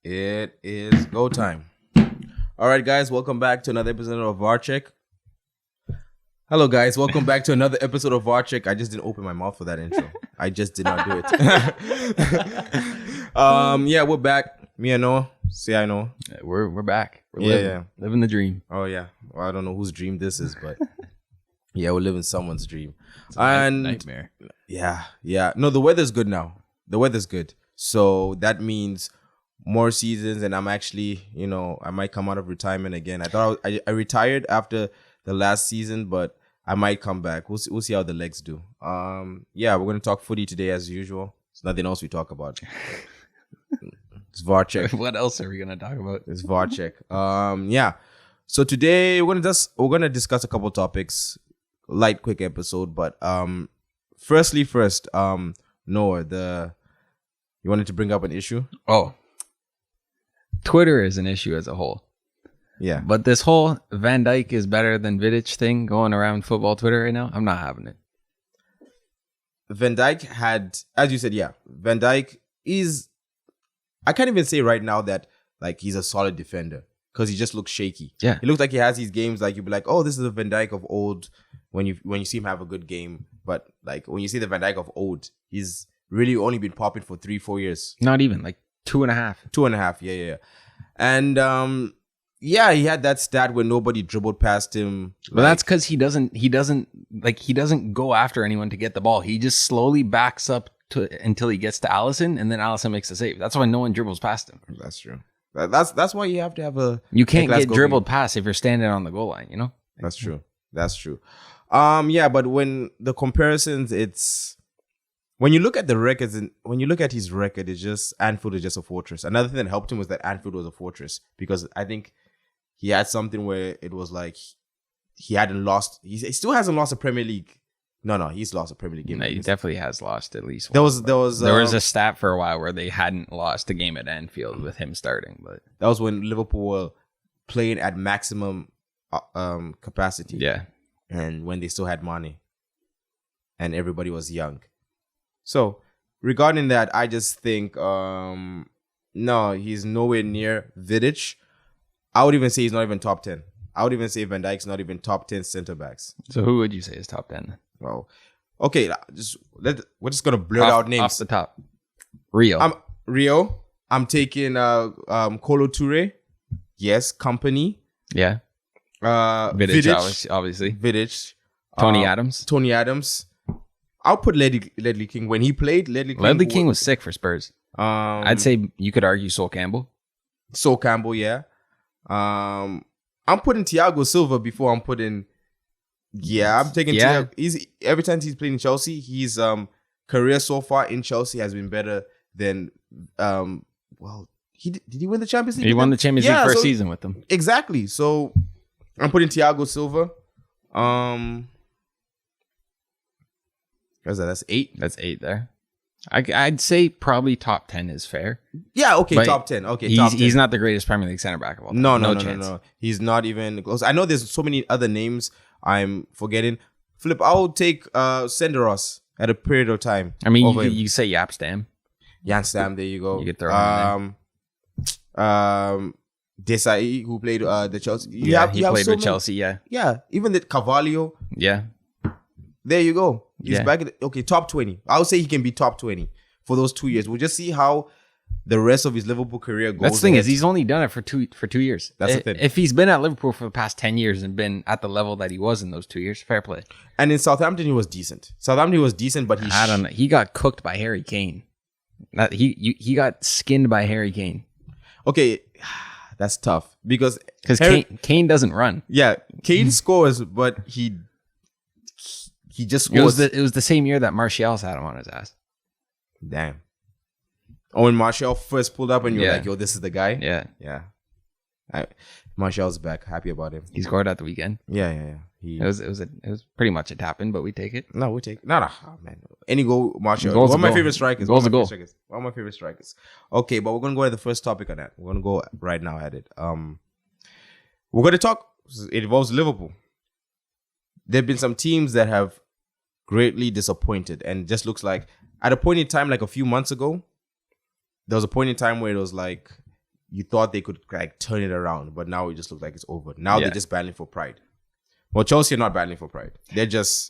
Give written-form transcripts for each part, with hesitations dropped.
It is go time. All right, guys, welcome back to another episode of VAR-Check. Hello, guys. Welcome back to another episode of VAR-Check. I just didn't open my mouth for that intro. I just did not do it. Yeah, we're back. Me and Noah. See, I know. We're back. We're living the dream. Oh, yeah. Well, I don't know whose dream this is, but yeah, we're living someone's dream. It's a nightmare. Yeah. No, the weather's good now. The weather's good. So that means more seasons, and I'm actually, I might come out of retirement again. I thought I retired after the last season, but I might come back. We'll see how the legs do. Yeah, we're gonna talk footy today as usual. There's nothing else we talk about. It's VAR-Check. What else are we gonna talk about? It's VAR-Check. Yeah. So today we're gonna discuss a couple topics. Light, quick episode, but first, Noah, you wanted to bring up an issue? Oh, Twitter is an issue as a whole. Yeah. But this whole Van Dijk is better than Vidic thing going around football Twitter right now, I'm not having it. Van Dijk had, as you said, Van Dijk is, I can't even say right now that like he's a solid defender because he just looks shaky. Yeah. He looks like he has these games like you'd be like, oh, this is the Van Dijk of old when you see him have a good game. But like when you see the Van Dijk of old, he's really only been popping for 3-4 years. Not even, like 2.5. 2.5, yeah. And he had that stat where nobody dribbled past him. But that's because he doesn't go after anyone to get the ball. He just slowly backs up until he gets to Alisson, and then Alisson makes the save. That's why no one dribbles past him. That's true. That's why you have to have a. You can't get dribbled past if you're standing on the goal line. That's true. Yeah, but when the comparisons, it's when you look at the records and when you look at his record, it's just Anfield is just a fortress. Another thing that helped him was that Anfield was a fortress because I think he had something where it was like he hadn't lost. He still hasn't lost a Premier League. No, he's lost a Premier League game. No, he definitely has lost at least one. There was a stat for a while where they hadn't lost a game at Anfield with him starting, but that was when Liverpool were playing at maximum capacity. Yeah, and when they still had money, and everybody was young. So regarding that, I just think no, he's nowhere near Vidic. I would even say he's not even top 10. I would even say Van Dijk's not even top 10 center backs. So who would you say is top 10? Well, okay, we're just gonna blurt out names off the top. Rio. I'm taking Kolo Toure. Yes, Company. Yeah. Vidic, obviously. Vidic. Tony Adams. I'll put Ledley King. When he played, Ledley King was sick for Spurs. I'd say you could argue Sol Campbell, yeah. I'm putting Thiago Silva before I'm putting. Yeah, I'm taking Thiago. Every time he's playing in Chelsea, his career so far in Chelsea has been better than. Did he win the Champions League? He won the Champions League first season with them. Exactly. So I'm putting Thiago Silva. What's that? That's 8. That's 8 there. I'd say probably top 10 is fair. Yeah, okay, but top 10. Okay, top 10. He's not the greatest Premier League center back of all time. No. He's not even close. I know there's so many other names I'm forgetting. Flip, I'll take Senderos at a period of time. I mean, you say Jaap Stam. Jan Stam, there you go. You could throw him in there. Desai, who played the Chelsea. He played with Chelsea, yeah. Yeah, even the Carvalho. Yeah. There you go. He's back at top 20. I would say he can be top 20 for those 2 years. We'll just see how the rest of his Liverpool career goes. That's the thing is he's only done it for two years. That's the thing. If he's been at Liverpool for the past 10 years and been at the level that he was in those 2 years, fair play. And in Southampton, he was decent. But I don't know. He got cooked by Harry Kane. He got skinned by Harry Kane. Okay, that's tough because Kane doesn't run. Yeah, Kane scores, but he just scores. It was the same year that Martial had him on his ass. Damn. Oh, when Martial first pulled up and you're like, yo, this is the guy? Yeah. Martial's back. Happy about him. He scored at the weekend. Yeah. It was pretty much a tap in, but we take it. No, we take it. No, man. Any goal, Martial. One of my favorite strikers. Goal's a goal. One of my favorite strikers. Okay, but we're going to go to the first topic on that. We're going to go right now at it. We're going to talk. It involves Liverpool. There have been some teams that have greatly disappointed and just looks like at a point in time, like a few months ago, there was a point in time where it was like you thought they could like turn it around, but now it just looks like it's over. Now they're just battling for pride. Well, Chelsea are not battling for pride. They're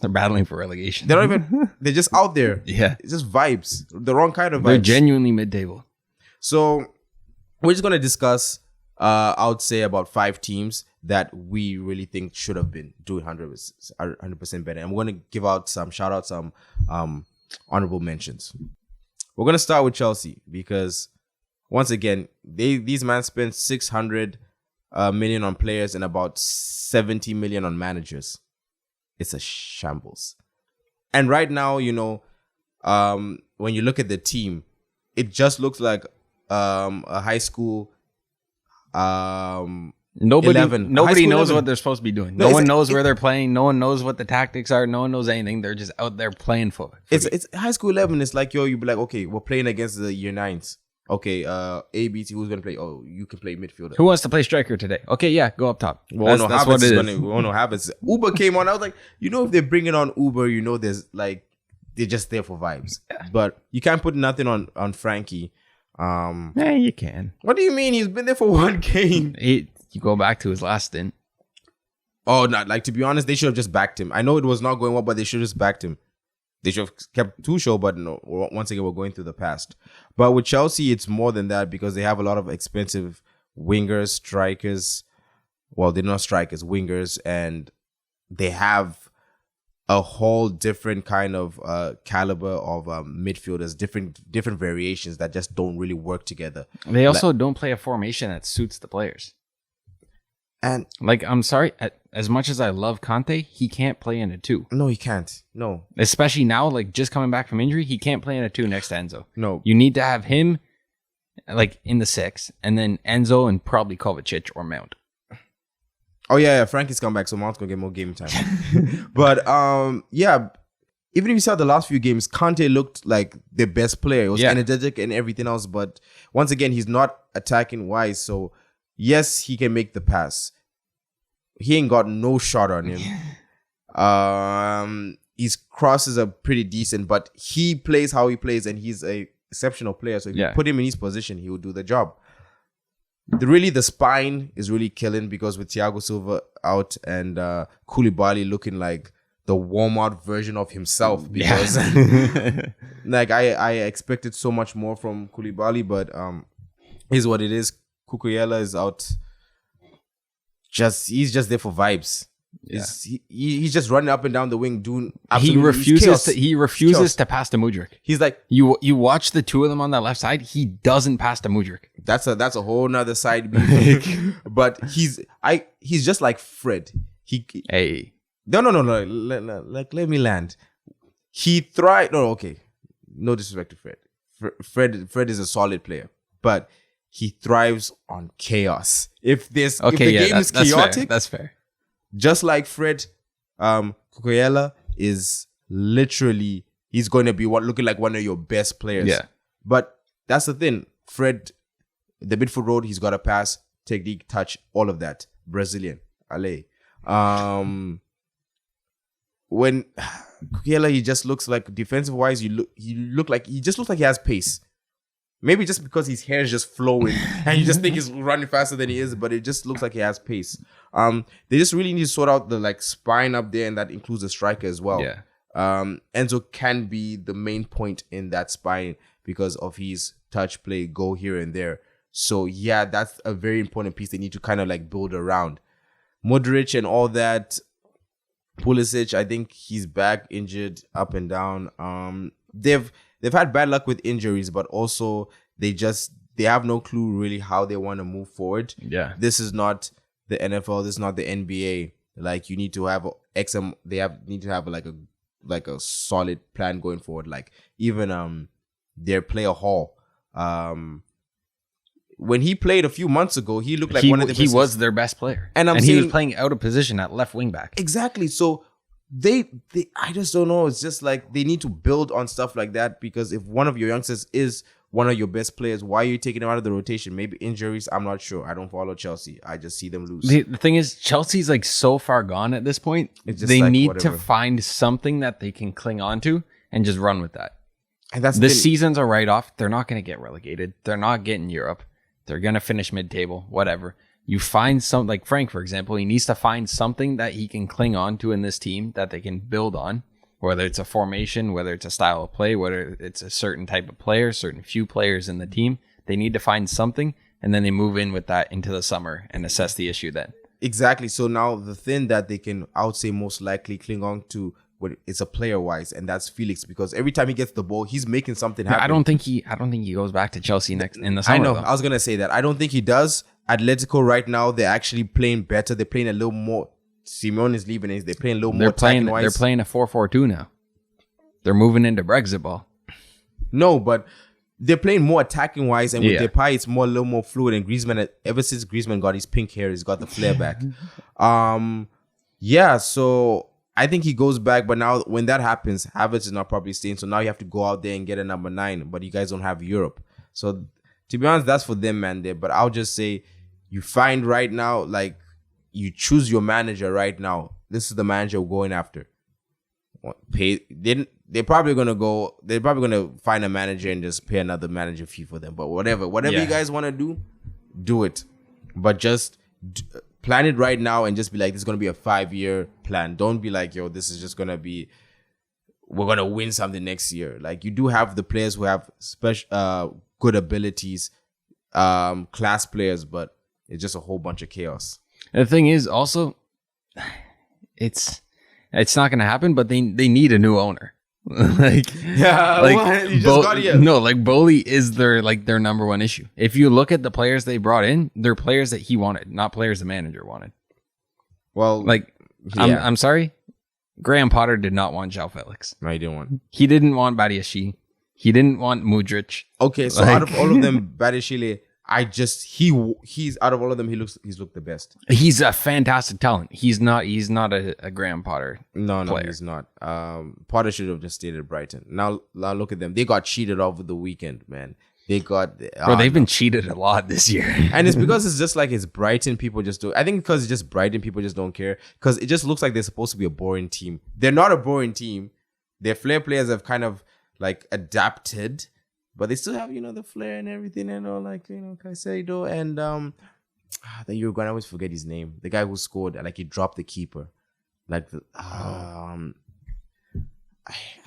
battling for relegation. They're not even. They're just out there. Yeah, it's just vibes. The wrong kind of vibes. They're genuinely mid-table. So we're just gonna discuss. I would say about 5 teams that we really think should have been doing 100% better, and we're gonna give out some shout out some honorable mentions. We're gonna start with Chelsea because once again these men spent 600 million on players and about 70 million on managers. It's a shambles. And right now, when you look at the team, it just looks like a high school. Nobody 11. Nobody knows 11. what they're supposed to be doing. No one knows where they're playing. No one knows what the tactics are. No one knows anything. They're just out there playing for it. It's high school 11. It's like, you'd be like, okay, we're playing against the year 9s. Okay, ABC, who's gonna play? Oh, you can play midfielder. Who wants to play striker today? Okay, yeah, go up top. That's what it is. We don't know Havertz. Uber came on. I was like, if they're bringing on Uber, there's like they're just there for vibes. Yeah. But you can't put nothing on Frankie. Yeah, you can. What do you mean? He's been there for 1 game. You go back to his last stint. Oh, not like, to be honest, they should have just backed him. I know it was not going well, but they should have just backed him. They should have kept Tuchel, but no. Once again, we're going through the past. But with Chelsea, it's more than that because they have a lot of expensive wingers, strikers. Well, they're not strikers, wingers, and they have a whole different kind of caliber of midfielders, different variations that just don't really work together. They also don't play a formation that suits the players. And like, I'm sorry, as much as I love Conte, he can't play in a 2. No, he can't. No. Especially now, like just coming back from injury, he can't play in a 2 next to Enzo. No. You need to have him like in the 6, and then Enzo and probably Kovacic or Mount. Oh yeah, Frankie's come back, so Mount's gonna get more game time. But yeah, even if you saw the last few games, Conte looked like the best player. He was energetic and everything else, but once again, he's not attacking wise. So yes, he can make the pass. He ain't got no shot on him. His crosses are pretty decent, but he plays how he plays, and he's a exceptional player. So if you put him in his position, he will do the job. The spine is really killing because with Thiago Silva out and Koulibaly looking like the warm-out version of himself. Because like I expected so much more from Koulibaly, but here's what it is. Cucurella is out. He's just there for vibes. Yeah. He's just running up and down the wing doing absolutely. He refuses to pass to Mudryk. He's like, you watch the two of them on that left side. He doesn't pass to Mudryk. That's a whole nother side. But he's just like Fred. No. Let me land. He thrive. No, okay. No disrespect to Fred. Fred is a solid player, but he thrives on chaos. If the game is chaotic, that's fair. Just like Fred, Cucurella is literally, he's going to be looking like one of your best players. Yeah. But that's the thing. Fred, the midfield road, he's got a pass, technique, touch, all of that. Brazilian. Allez. When Cucurella, he just looks like, defensive wise, he just looks like he has pace. Maybe just because his hair is just flowing and you just think he's running faster than he is, but it just looks like he has pace. They just really need to sort out the spine up there, and that includes the striker as well. Yeah. Enzo can be the main point in that spine because of his touch play, go here and there. So yeah, that's a very important piece they need to kind of build around. Modric and all that. Pulisic, I think he's back injured up and down. They've had bad luck with injuries, but also they have no clue really how they want to move forward. Yeah. This is not the NFL. This is not the NBA. You need to have need to have a solid plan going forward. Even their player Hall. When he played a few months ago, he looked like one of the best. He was their best player. And he was playing out of position at left wing back. Exactly. So I just don't know. It's just they need to build on stuff like that, because if one of your youngsters is one of your best players, why are you taking him out of the rotation? Maybe injuries. I'm not sure. I don't follow Chelsea. I just see them lose. The thing is, Chelsea's so far gone at this point. They need to find something that they can cling on to and just run with that. And that's the season's a write-off. They're not going to get relegated. They're not getting Europe. They're going to finish mid-table, whatever. You find some, like Frank, for example, he needs to find something that he can cling on to in this team that they can build on, whether it's a formation, whether it's a style of play, whether it's a certain type of player, certain few players in the team. They need to find something, and then they move in with that into the summer and assess the issue then. Exactly. So now the thing that they can, I would say, most likely cling on to, it's a player-wise, and that's Felix, because every time he gets the ball, he's making something happen. I don't think he goes back to Chelsea next in the summer. I know. Though. I was gonna say that. I don't think he does. Atletico right now, they're actually playing better. They're playing a little more. Simeone is leaving. They're playing a little more attacking-wise. They're playing a 4-4-2 now. They're moving into Brexit ball. No, but they're playing more attacking-wise, and with Depay, it's a little more fluid. And Griezmann, ever since Griezmann got his pink hair, he's got the flair back. So I think he goes back, but now when that happens, Havertz is not probably staying. So now you have to go out there and get a number 9, but you guys don't have Europe. So to be honest, that's for them, man. There, but I'll just say, you find right now, like, you choose your manager right now. This is the manager we're going after. They're probably gonna find a manager and just pay another manager fee for them. But whatever you guys want to do it. But just plan it right now and just be like, this is gonna be a 5-year plan. Don't be like, yo, this is just gonna be, we're gonna win something next year. Like, you do have the players who have special good abilities, class players, but it's just a whole bunch of chaos. And the thing is, also, it's not going to happen, but they need a new owner. Like Bowley is their number one issue. If you look at the players they brought in, they're players that he wanted, not players the manager wanted. Well, I'm sorry, Graham Potter did not want João Felix. No, he didn't want. He didn't want Badiashile. He didn't want Mudryk. Okay, so out of all of them, Badiashile, he's out of all of them, he's looked the best. He's a fantastic talent. He's not a Graham Potter. No, player. He's not. Potter should have just stayed at Brighton. Now look at them. They got cheated over the weekend, man. They've been cheated a lot this year. And it's because it's just like it's Brighton. People just do. I think because it's just Brighton, people just don't care. Because it just looks like they're supposed to be a boring team. They're not a boring team. Their flair players have kind of like adapted. But they still have, the flair and everything, Caicedo and the Uruguayan, I always forget his name. The guy who scored, like, he dropped the keeper. Like, I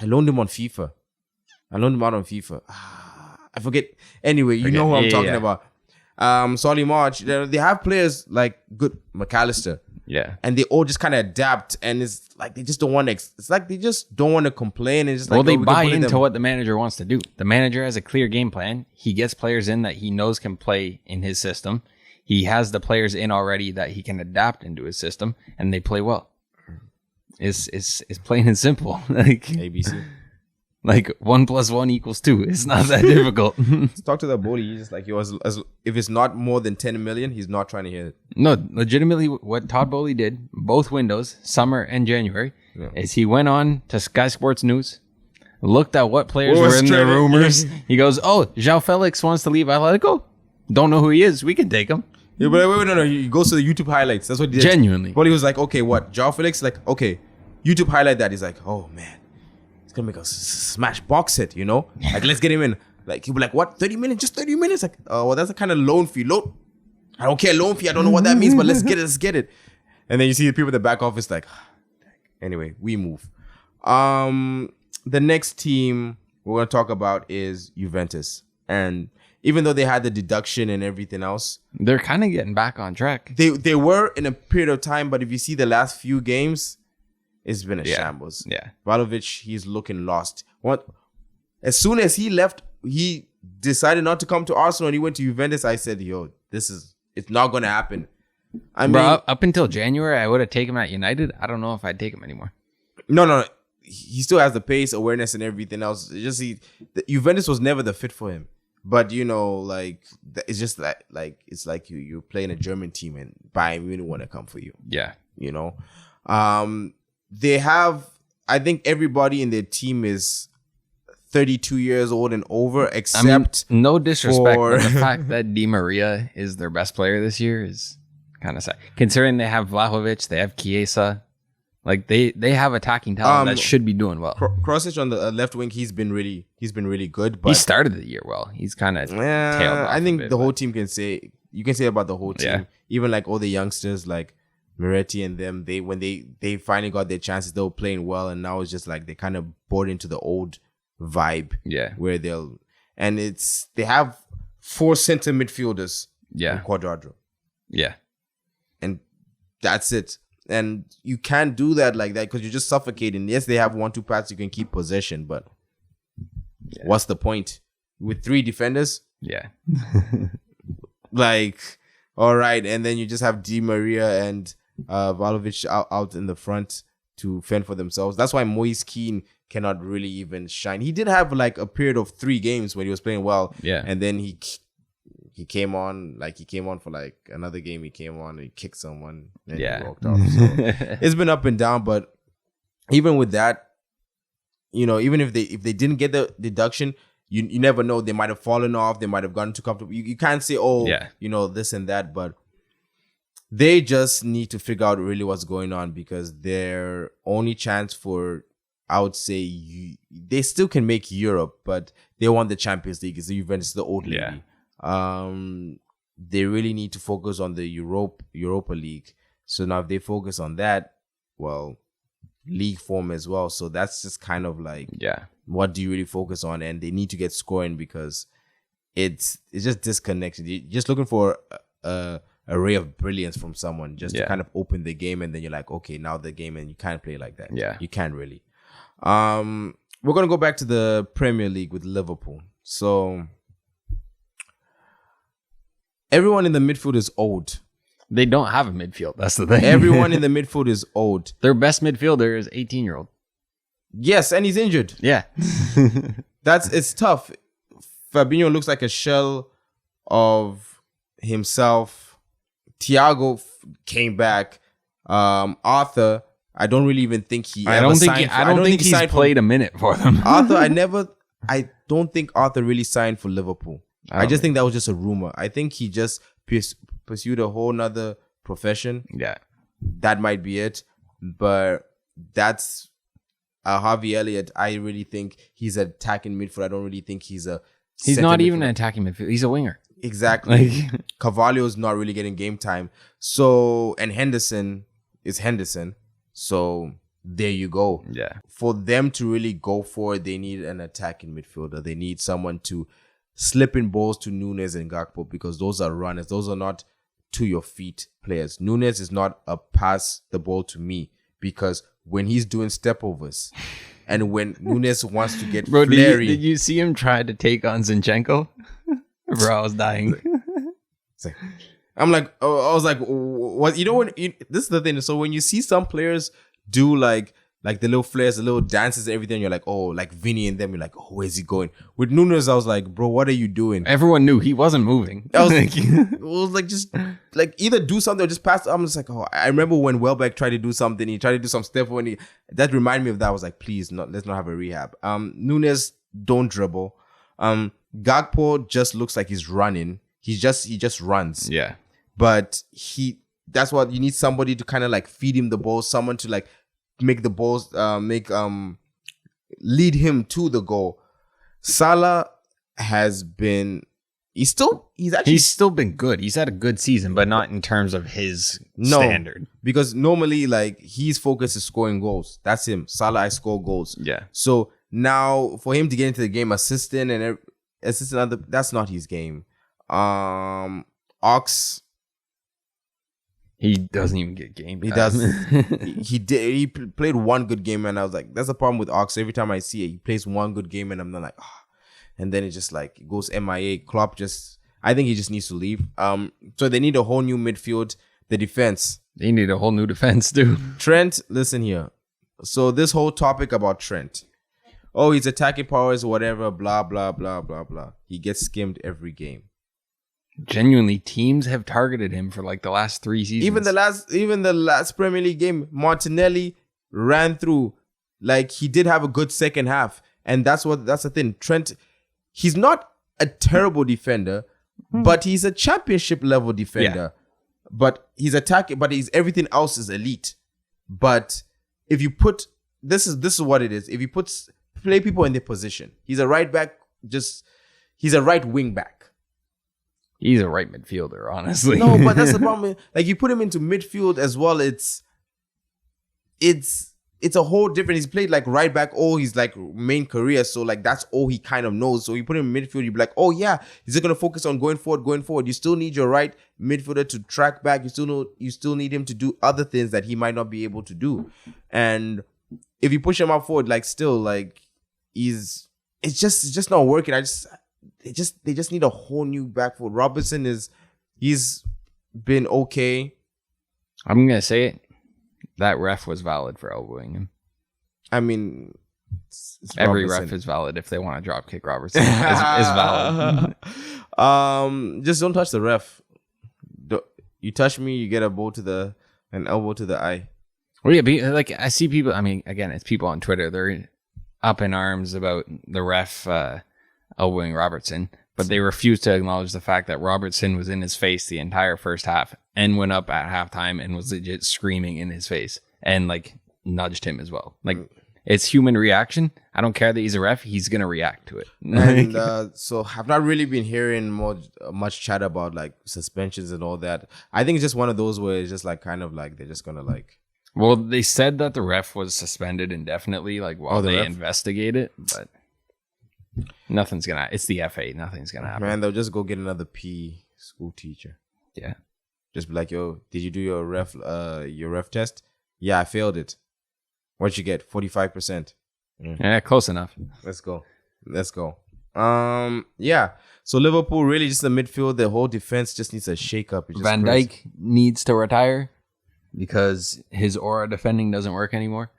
loaned him on FIFA. I loaned him out on FIFA. I forget. Anyway, you know who I'm talking about. Solly March. They have players like good McAllister. Yeah. And they all just kind of adapt, and it's like they just don't want to. It's like they just don't want to complain. It's just like, they buy into what the manager wants to do. The manager has a clear game plan. He gets players in that he knows can play in his system. He has the players in already that he can adapt into his system, and they play well. It's plain and simple. Like ABC. Like 1 + 1 = 2. It's not that difficult. Let's talk to the bully. He's just like, if it's not more than 10 million, he's not trying to hear it. No, legitimately, what Todd Bowley did, both windows, summer and January, is he went on to Sky Sports News, looked at what players were in the rumors. He goes, João Felix wants to leave Atletico. Don't know who he is. We can take him. Yeah, but wait, no. He goes to the YouTube highlights. That's what he did. Genuinely. Bowley was like, okay, what? João Felix? Like, okay, YouTube highlight that. He's like, oh, man. Gonna make a smash box hit, like, let's get him in. Like, he'll be like, what, 30 minutes, just 30 minutes? Like, well, that's a kind of loan fee. I don't care, loan fee, I don't know what that means, but let's get it. And then you see the people in the back office like, anyway, we move. The next team we're gonna talk about is Juventus. And even though they had the deduction and everything else, they're kind of getting back on track. They were in a period of time, but if you see the last few games, it's been a shambles. Yeah. Vlahovic, he's looking lost. As soon as he left, he decided not to come to Arsenal and he went to Juventus. I said, it's not going to happen. Bro, up until January, I would have taken him at United. I don't know if I'd take him anymore. No. He still has the pace, awareness, and everything else. It's just Juventus was never the fit for him. But, it's just like it's like you're playing a German team and Bayern Munich want to come for you. Yeah. They have, I think everybody in their team is 32 years old and over, except no disrespect, but the fact that Di Maria is their best player this year is kind of sad. Considering they have Vlahovic, they have Chiesa, Like they have attacking talent that should be doing well. Krosic on the left wing, he's been really good. But he started the year well. He's kind of tailed off. I think the whole team can say about the whole team. Yeah. Even like all the youngsters like Moretti and them, when they finally got their chances, they were playing well, and now it's just like they kind of bought into the old vibe. Yeah, where they have 4 center midfielders. Yeah, in Cuadrado. Yeah, and that's it. And you can't do that like that because you're just suffocating. Yes, they have 1-2 passes, you can keep possession, but what's the point with 3 defenders? Yeah, like all right, and then you just have Di Maria and Vlahovic out in the front to fend for themselves. That's why Moise Kean cannot really even shine. He did have like a period of 3 games when he was playing well. Yeah, and then he came on for like another game. He came on and he kicked someone and he walked off. So it's been up and down, but even with that, even if they didn't get the deduction, you never know. They might have fallen off. They might have gotten too comfortable. You can't say, this and that, but they just need to figure out really what's going on because their only chance for, I would say, they still can make Europe, but they want the Champions League. It's the Juventus, the old league. Yeah. They really need to focus on the Europa League. So now if they focus on that, well, league form as well. So that's just kind of like, what do you really focus on? And they need to get scoring because it's just disconnected. You're just looking for a ray of brilliance from someone just to kind of open the game, and then you're like, okay, now the game, and you can't play like that. Yeah, you can't really. We're gonna go back to the Premier League with Liverpool. So everyone in the midfield is old. They don't have a midfield. That's the thing. Everyone in the midfield is old. Their best midfielder is 18-year-old. Yes, and he's injured. Yeah. It's tough. Fabinho looks like a shell of himself. Thiago came back. Arthur, I don't really even think he. I don't think he's played a minute for them. Arthur, I don't think Arthur really signed for Liverpool. I just think that was just a rumor. I think he just pursued a whole nother profession. Yeah. That might be it. But that's Harvey Elliott. I really think he's an attacking midfield. I don't really think he's not even an attacking midfield. He's a winger. Exactly. Carvalho's not really getting game time. So, and Henderson is Henderson. So there you go. Yeah. For them to really go for it, they need an attacking midfielder. They need someone to slip in balls to Nunes and Gakpo because those are runners. Those are not to your feet players. Nunes is not a pass the ball to me because when he's doing stepovers and when Nunes wants to get flary. Did you see him try to take on Zinchenko? Bro, I was dying. I'm like, I was like, what? This is the thing. So when you see some players do like the little flares, the little dances and everything, you're like, oh, like Vinny and them, you're like, oh, where's he going? With Nunes, I was like, bro, what are you doing? Everyone knew he wasn't moving. It was like, just like either do something or just pass. I'm just like, oh, I remember when Welbeck tried to do something. He tried to do some stuff that reminded me of that. I was like, please, let's not have a rehab. Nunes, don't dribble. Gakpo just looks like he's running. He just runs. Yeah. But that's what you need, somebody to kind of like feed him the ball, someone to like make the balls, lead him to the goal. Salah has been, he's still been good. He's had a good season, but not in terms of his standard. Because normally like his focus is scoring goals. That's him. Salah, I score goals. Yeah. So now for him to get into the game, assisting, that's not his game. Ox, he doesn't even get game. He doesn't. He played one good game, and I was like, that's the problem with Ox. Every time I see it, he plays one good game, and I'm not like, oh. And then it just like it goes MIA. Klopp I think he just needs to leave. So they need a whole new midfield. The defense. They need a whole new defense too. Trent, listen here. So this whole topic about Trent. Oh, his attacking powers, whatever, blah, blah, blah, blah, blah. He gets skimmed every game. Genuinely, teams have targeted him for like the last 3 seasons. Even the last Premier League game, Martinelli ran through. Like, he did have a good second half. And that's the thing. Trent, he's not a terrible defender, but he's a championship level defender. Yeah. But he's attacking, but everything else is elite. But if you put this is what it is. If you play people in their position, he's a right back. He's a right wing back. He's a right midfielder, honestly. No, but that's the problem. Like you put him into midfield as well. It's a whole different. He's played like right back all his like main career, so like that's all he kind of knows. So you put him in midfield, you'd be like, oh yeah, he's just gonna focus on going forward. You still need your right midfielder to track back. You still need him to do other things that he might not be able to do. And if you push him out forward, like still like it's just not working. They just need a whole new back foot. Robertson he's been okay. I'm gonna say it. That ref was valid for elbowing him. I mean, every ref is valid if they want to drop kick Robertson. is valid. Just don't touch the ref. You touch me, you get an elbow to the eye. Well, yeah, like I see people. I mean, again, it's people on Twitter. They're up in arms about the ref elbowing Robertson, but they refuse to acknowledge the fact that Robertson was in his face the entire first half and went up at halftime and was legit screaming in his face and like nudged him as well. Like it's human reaction. I don't care that he's a ref. He's going to react to it. And so I've not really been hearing much chat about like suspensions and all that. I think it's just one of those where it's just like kind of like they're just going to like. Well, they said that the ref was suspended indefinitely like while they investigate it, but nothing's going to, it's the FA. Nothing's going to happen. Man, they'll just go get another PE school teacher. Yeah. Just be like, yo, did you do your ref test? Yeah, I failed it. What'd you get? 45%. Yeah, close enough. Let's go. Yeah. So Liverpool really just the midfield. The whole defense just needs a shake up. Van Dijk needs to retire because his aura defending doesn't work anymore.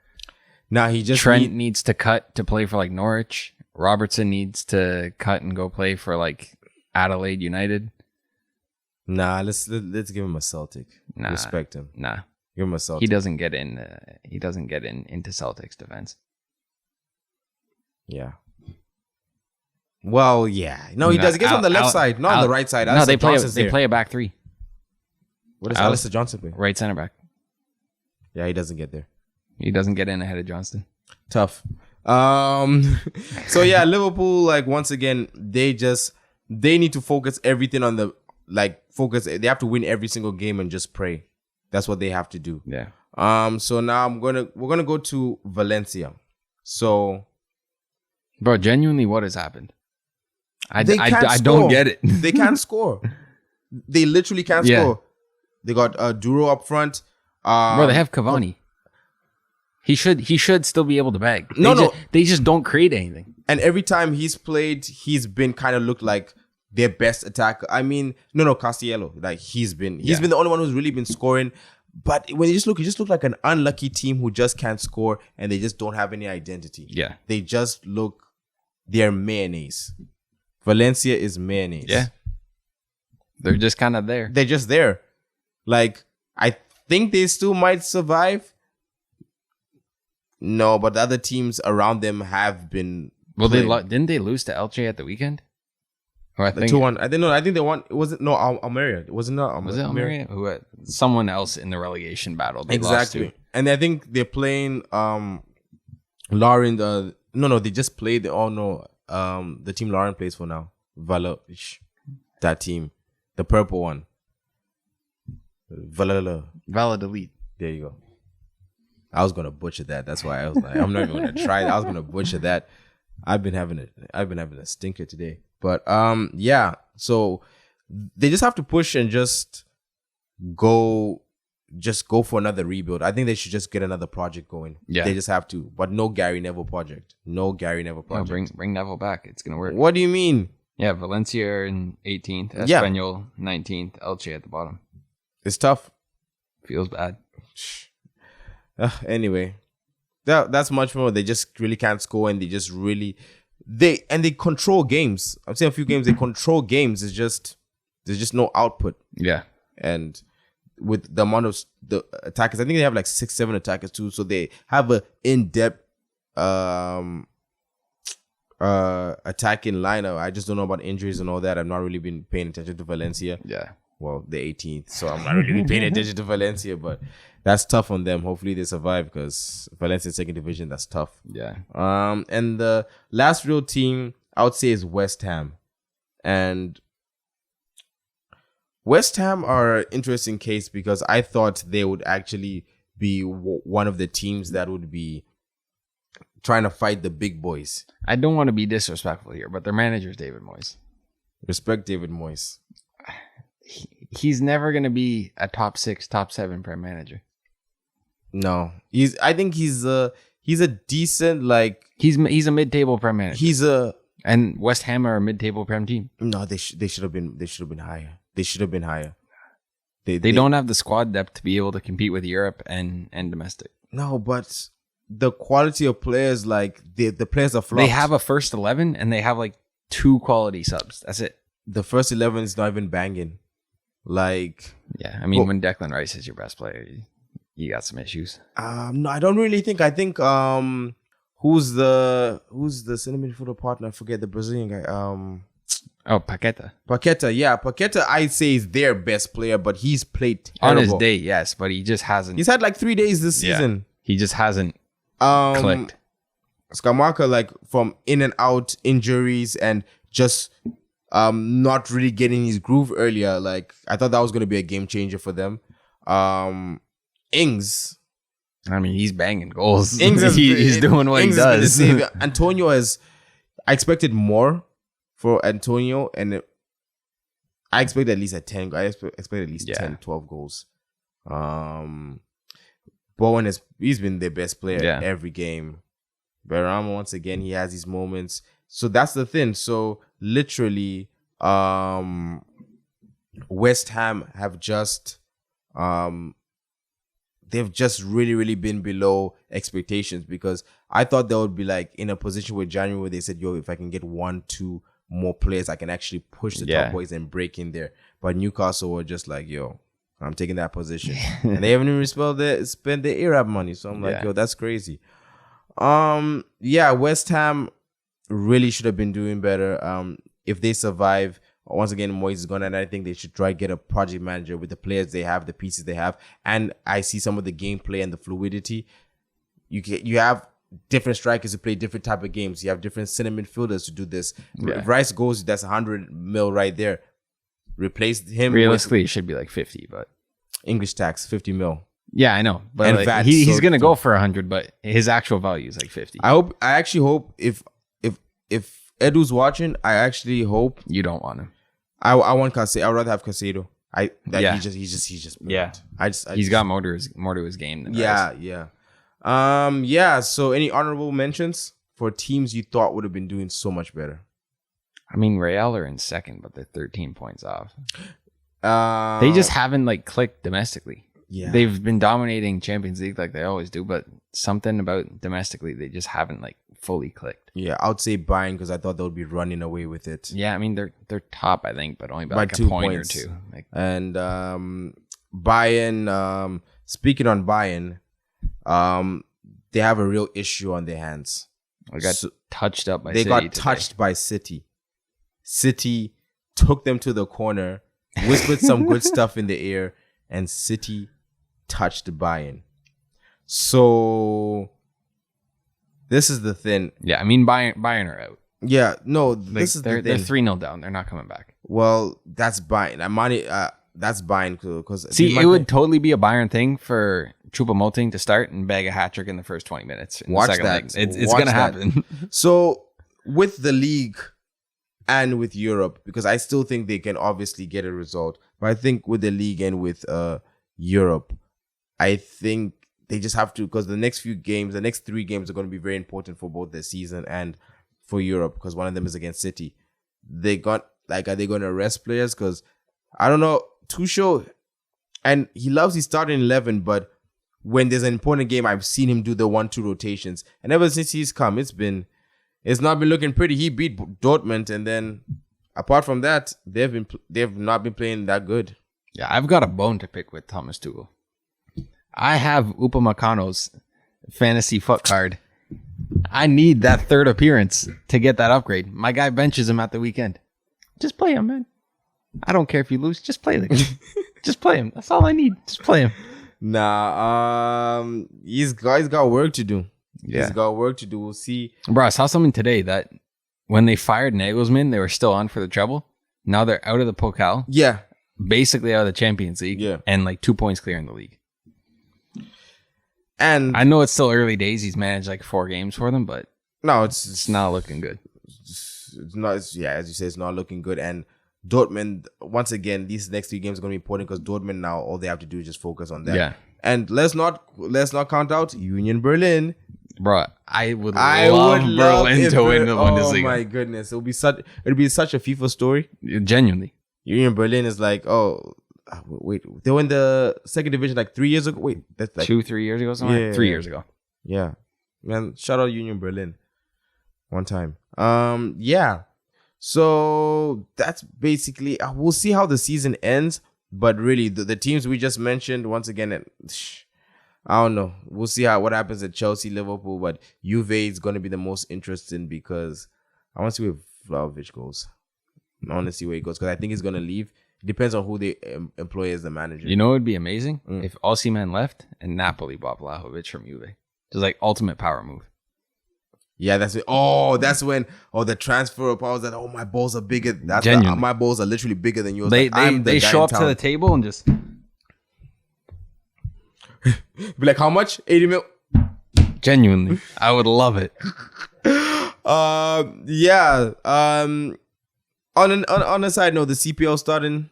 Nah, Trent needs to cut to play for like Norwich. Robertson needs to cut and go play for like Adelaide United. Nah, let's give him a Celtic. Nah, respect him. Nah, give him a Celtic. He doesn't get in. He doesn't get into Celtic's defense. Yeah. Well, yeah. No, he does. He gets on the left side, not on the right side. No, they play a back three. What does Alistair Johnson play? Right center back. Yeah, he doesn't get there. He doesn't get in ahead of Johnston. Tough. So yeah, Liverpool, like once again, they need to focus everything on they have to win every single game and just pray. That's what they have to do. Yeah. So now we're gonna go to Valencia. So, bro, genuinely, what has happened? I don't get it. They can't score. They literally can't score. They got Duro up front. Bro, they have Cavani. He should still be able to bag. They just don't create anything. And every time he's played, he's been kind of looked like their best attacker. I mean, Castiello. Like he's been the only one who's really been scoring. But when you look like an unlucky team who just can't score and they just don't have any identity. Yeah. They just they're mayonnaise. Valencia is mayonnaise. Yeah. They're just kind of there. They're just there. Like, I think they still might survive. No, but the other teams around them have been. Well, didn't they lose to Elche at the weekend? Or I think 2-1. I think they won. It wasn't Almeria. It wasn't Was it Almeria? Who someone else in the relegation battle? They exactly. Lost to. And I think they're playing Lauren. No, they just played. The team Lauren plays for now. That team, the purple one. Valladolid. There you go. I was gonna butcher that. That's why I was like, I'm not even gonna try it. I was gonna butcher that. I've been having a stinker today. But yeah. So they just have to push and just go for another rebuild. I think they should just get another project going. Yeah. They just have to. But no Gary Neville project. No, bring Neville back. It's gonna work. What do you mean? Yeah, Valencia are in 18th, Espanyol 19th, Elche at the bottom. It's tough. Feels bad. Anyway, that's much more. They just really can't score, and they just really they control games. I've seen a few games. They control games. It's just there's just no output. Yeah, and with the amount of the attackers, I think they have like 6-7 attackers too. So they have a in-depth attacking lineup. I just don't know about injuries and all that. I've not really been paying attention to Valencia. Yeah. well, the 18th. So I'm not really paying attention to Valencia, but that's tough on them. Hopefully they survive because Valencia second division, that's tough. Yeah. And the last real team I would say is West Ham. And West Ham are an interesting case because I thought they would actually be one of the teams that would be trying to fight the big boys. I don't want to be disrespectful here, but their manager is David Moyes. Respect David Moyes. He's never going to be a top 6, top 7 Prem manager. No, I think he's a decent, like, he's a mid-table Prem manager. And West Ham are a mid-table Prem team. No, they should have been higher. They should have been higher. They don't have the squad depth to be able to compete with Europe and domestic. No, but the quality of players, like the players are flopped. They have a first 11 and they have like 2 quality subs. That's it. The first 11 is not even banging. Like, yeah, I mean, when Declan Rice is your best player, you got some issues. No, I don't really think. I think who's the center midfielder partner? I forget, the Brazilian guy. Paqueta. Paqueta, I'd say is their best player, but he's played terrible. On his day, yes, but he just hasn't. He's had like 3 days this season. He just hasn't clicked. Skamaka, like, from in and out injuries and just not really getting his groove earlier. Like, I thought that was going to be a game changer for them. Ings. I mean, he's banging goals. Ings he's doing what he does. Antonio I expected more for Antonio, and I expect at least a 10. I expect at least 10, 12 goals. Bowen he's been their best player every game. Beramo, once again, he has these moments. So that's the thing. So literally, West Ham have just they've just really, really been below expectations, because I thought they would be like in a position where January where they said, yo, if I can get 1-2 more players, I can actually push the top boys and break in there. But Newcastle were just like, yo, I'm taking that position. And they haven't even spent their Arab money. So I'm like, yo, that's crazy. West Ham really should have been doing better. If they survive, once again, Moyes is gone, and I think they should try to get a project manager with the players they have, the pieces they have. And I see some of the gameplay and the fluidity. You have different strikers who play different type of games. You have different center midfielders to do this. If Rice goes, that's 100 mil right there. Replace him. Realistically, it should be like 50, but English tax 50 mil. Yeah, I know, but like, he's gonna go for 100, but his actual value is like 50. I actually hope if Edu's watching, I actually hope you don't want him. I want Casado. I'd rather have Casado. He's just brilliant. He's got more to his game than the rest. So any honorable mentions for teams you thought would have been doing so much better? I mean, Real are in second, but they're 13 points off. They just haven't like clicked domestically. Yeah, they've been dominating Champions League like they always do, but something about domestically they just haven't like fully clicked. Yeah, I would say Bayern, because I thought they would be running away with it. Yeah, I mean they're top, I think, but only by like 2 points or 2. Like, and Bayern. Speaking on Bayern, they have a real issue on their hands. They got touched up by City. They got touched by City. City took them to the corner, whispered some good stuff in the ear, and City touched Bayern. So this is the thing. Yeah, I mean Bayern are out. Yeah, no, this is the thing. They're 3-0 down. They're not coming back. Well, that's Bayern. That's Bayern, because it would totally be a Bayern thing for Choupo-Moting to start and bag a hat trick in the first 20 minutes. Watch that. It's gonna happen. So with the league and with Europe, because I still think they can obviously get a result, but I think with the league and with Europe, I think they just have to, because the next 3 games are going to be very important for both the season and for Europe, because one of them is against City. Are they going to rest players? Because I don't know, Tuchel, and he loves his starting 11, but when there's an important game, I've seen him do the 1-2 rotations, and ever since he's come, it's not been looking pretty. He beat Dortmund, and then apart from that, they've not been playing that good. Yeah, I've got a bone to pick with Thomas Tuchel. I have Upamecano's fantasy foot card. I need that third appearance to get that upgrade. My guy benches him at the weekend. Just play him, man. I don't care if you lose. Just play the guy. Just play him. That's all I need. Just play him. Nah, he's got work to do. Yeah. He's got work to do. We'll see. Bro, I saw something today that when they fired Nagelsmann, they were still on for the treble. Now they're out of the Pokal. Yeah. Basically out of the Champions League. Yeah. And like 2 points clear in the league. And I know it's still early days. He's managed like 4 games for them, but no, it's not looking good. It's not. Yeah, as you say, it's not looking good. And Dortmund, once again, these next 3 games are going to be important because Dortmund now all they have to do is just focus on that. Yeah. And let's not count out Union Berlin. Bro, I would love Berlin to win the Bundesliga. Oh my goodness, it'll be such a FIFA story. Genuinely. Union Berlin is like, wait, they were in the second division like 3 years ago. Wait, that's like 2-3 years ago, something. Yeah. 3 years ago. Yeah, man. Shout out Union Berlin. One time. Yeah. So that's basically. We'll see how the season ends. But really, the teams we just mentioned, once again, I don't know. We'll see what happens at Chelsea, Liverpool. But Juve is going to be the most interesting because I want to see where Vlahovic goes. I want to see where he goes because I think he's going to leave. It depends on who they employ as the manager. You know what would be amazing? If Osimhen left and Napoli bought Vlahovic from Juve. Just like ultimate power move. Yeah, that's it. Oh, that's when the transfer of powers that my balls are bigger. That's my balls are literally bigger than yours. They show up to the table and just be like, how much? 80 mil. Genuinely, I would love it. Yeah. On a side note, the CPL starting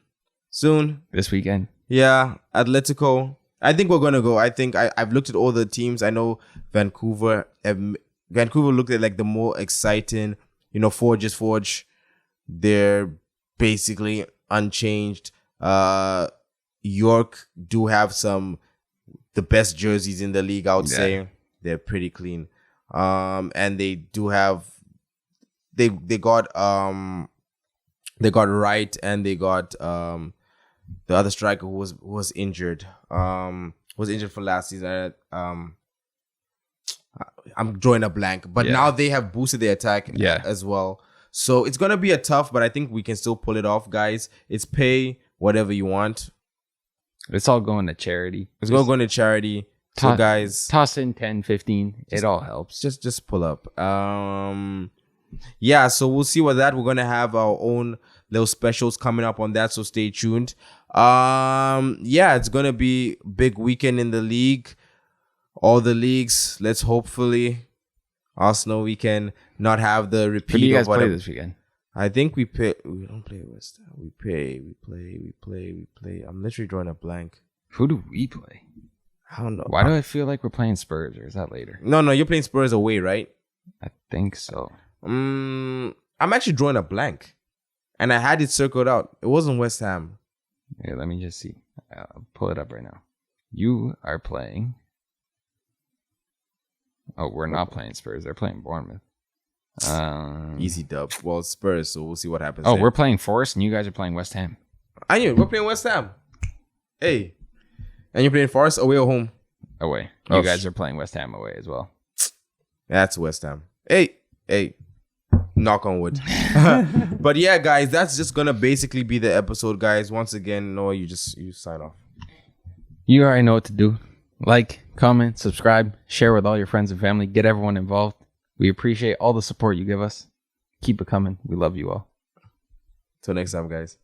soon This weekend. Yeah, Atletico. I think we're gonna go. I think I've looked at all the teams. I know Vancouver looked at like the more exciting. Forge. They're basically unchanged. York do have the best jerseys in the league. I would say they're pretty clean. And they do have they got Wright and they got the other striker who was injured. Was injured for last season. I'm drawing a blank, but now they have boosted their attack as well. So it's gonna be a tough, but I think we can still pull it off, guys. It's pay whatever you want. It's all going to charity. It's going to go to charity. So guys, toss in 10, 15. It all helps. Just pull up. Yeah, so we'll see what that. We're gonna have our own little specials coming up on that, so stay tuned. Yeah, it's gonna be big weekend in the league. All the leagues. Let's hopefully Arsenal we can not have the repeat. Who do you guys play this weekend? I think we don't play West Ham. We play. I'm literally drawing a blank. Who do we play? I don't know. Why do I feel like we're playing Spurs, or is that later? No, you're playing Spurs away, right? I think so. I'm actually drawing a blank. And I had it circled out. It wasn't West Ham. Yeah, let me just see. I'll pull it up right now. You are playing. Oh, we're not playing Spurs. They're playing Bournemouth. Easy dub. Well, it's Spurs, so we'll see what happens. Oh, we're playing Forest, and you guys are playing West Ham. I knew we're playing West Ham. Hey, and you're playing Forest away or home? Away. You guys are playing West Ham away as well. That's West Ham. Hey. Knock on wood. But yeah, guys, that's just gonna basically be the episode, guys. Once again, Noah, you sign off. You already know what to do. Like, comment, subscribe, share with all your friends and family. Get everyone involved. We appreciate all the support you give us. Keep it coming. We love you all. Till next time, guys.